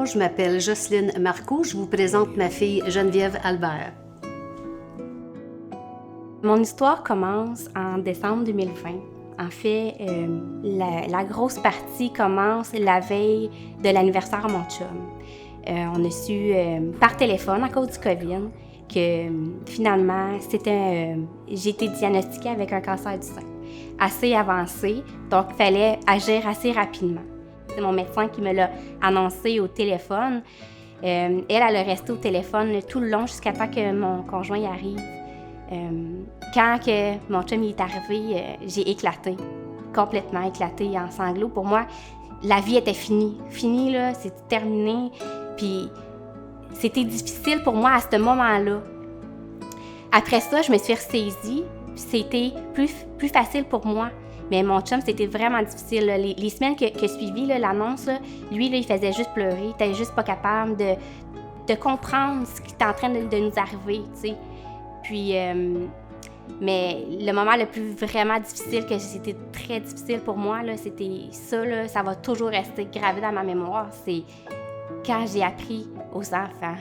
Bonjour, je m'appelle Jocelyne Marcoux. Je vous présente ma fille Geneviève Albert. Mon histoire commence en décembre 2020. En fait, la grosse partie commence la veille de l'anniversaire de mon chum. On a su par téléphone, à cause du COVID, que finalement, j'ai été diagnostiquée avec un cancer du sein assez avancé, donc il fallait agir assez rapidement. C'est mon médecin qui me l'a annoncé au téléphone. Elle a resté au téléphone tout le long jusqu'à temps que mon conjoint y arrive. Quand que mon chum est arrivé, j'ai éclaté, complètement éclaté en sanglots. Pour moi, la vie était finie. Finie, là, c'était terminé. Puis c'était difficile pour moi à ce moment-là. Après ça, je me suis ressaisie. C'était plus facile pour moi. Mais mon chum, c'était vraiment difficile. Les semaines que suivi l'annonce, lui, il faisait juste pleurer. Il était juste pas capable de comprendre ce qui était en train de nous arriver, tu sais. Puis, mais le moment le plus vraiment difficile, que c'était très difficile pour moi, là, c'était ça, là, ça va toujours rester gravé dans ma mémoire. C'est quand j'ai appris aux enfants,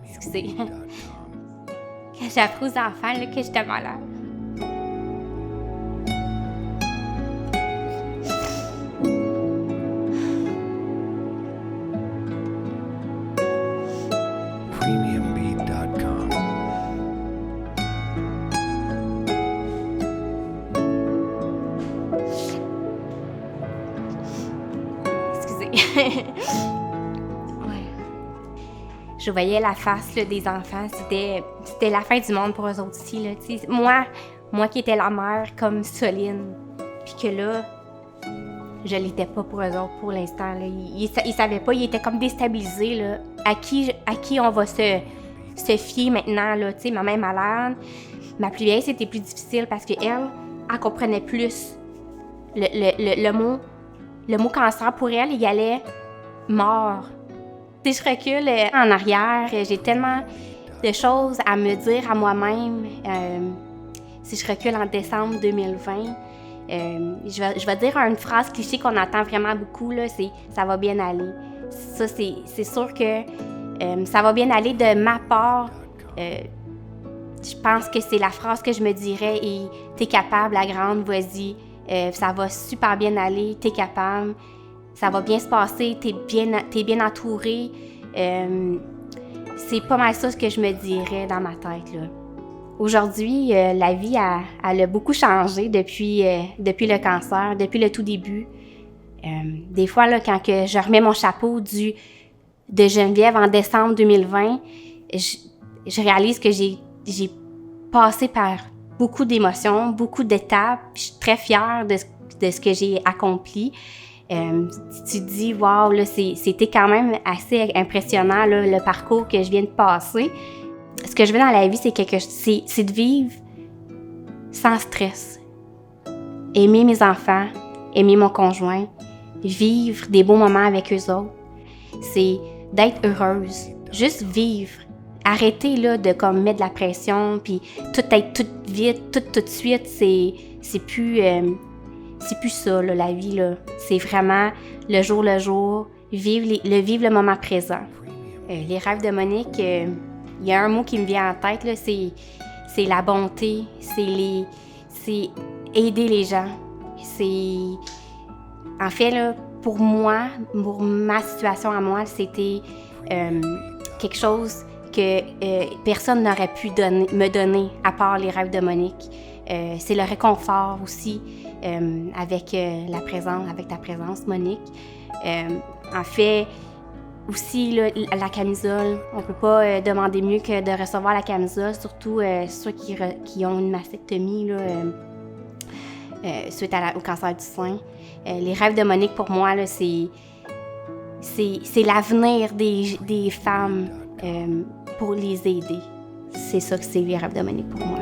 excusez, quand j'ai appris aux enfants là, que j'étais malade. Premiumbeat.com. Excusez. Ouais. Je voyais la face là, des enfants, c'était la fin du monde pour eux autres aussi. Là, moi qui étais la mère comme Soline, puis que là, je l'étais pas pour eux autres pour l'instant. Là. Ils savaient pas, ils étaient comme déstabilisés. Là. À qui on va se fier maintenant? Là, ma mère est malade. Ma plus vieille, c'était plus difficile parce qu'elle comprenait plus le mot cancer. Pour elle, il allait mort. Si je recule en arrière, j'ai tellement de choses à me dire à moi-même. Si je recule en décembre 2020, je vais dire une phrase cliché qu'on entend vraiment beaucoup, là, c'est « ça va bien aller ». Ça, c'est sûr que ça va bien aller de ma part. Je pense que c'est la phrase que je me dirais « et t'es capable, la grande, vas-y, ça va super bien aller, t'es capable, ça va bien se passer, t'es bien entourée ». C'est pas mal ça ce que je me dirais dans ma tête, là. Aujourd'hui, la vie elle a beaucoup changé depuis le cancer, depuis le tout début. Des fois, là, quand que je remets mon chapeau de Geneviève en décembre 2020, je réalise que j'ai passé par beaucoup d'émotions, beaucoup d'étapes. Je suis très fière de ce que j'ai accompli. Tu te dis, wow, là, c'était quand même assez impressionnant, là, le parcours que je viens de passer. Ce que je veux dans la vie, c'est de vivre sans stress. Aimer mes enfants, aimer mon conjoint, vivre des beaux moments avec eux autres. C'est d'être heureuse, juste vivre. Arrêter là, de comme, mettre de la pression, puis tout être tout vite, tout de suite, c'est plus ça, là, la vie. Là. C'est vraiment le jour, vivre le moment présent. Les rêves de Monique, il y a un mot qui me vient en tête, là, c'est la bonté, c'est aider les gens. En fait, là, pour moi, pour ma situation à moi, c'était quelque chose que personne n'aurait pu me donner à part les rêves de Monique. C'est le réconfort aussi avec ta présence, Monique. En fait, aussi, là, la camisole, on ne peut pas demander mieux que de recevoir la camisole, surtout ceux qui ont une mastectomie là, suite au cancer du sein. Les rêves de Monique, pour moi, là, c'est l'avenir des femmes pour les aider. C'est ça que c'est les rêves de Monique pour moi.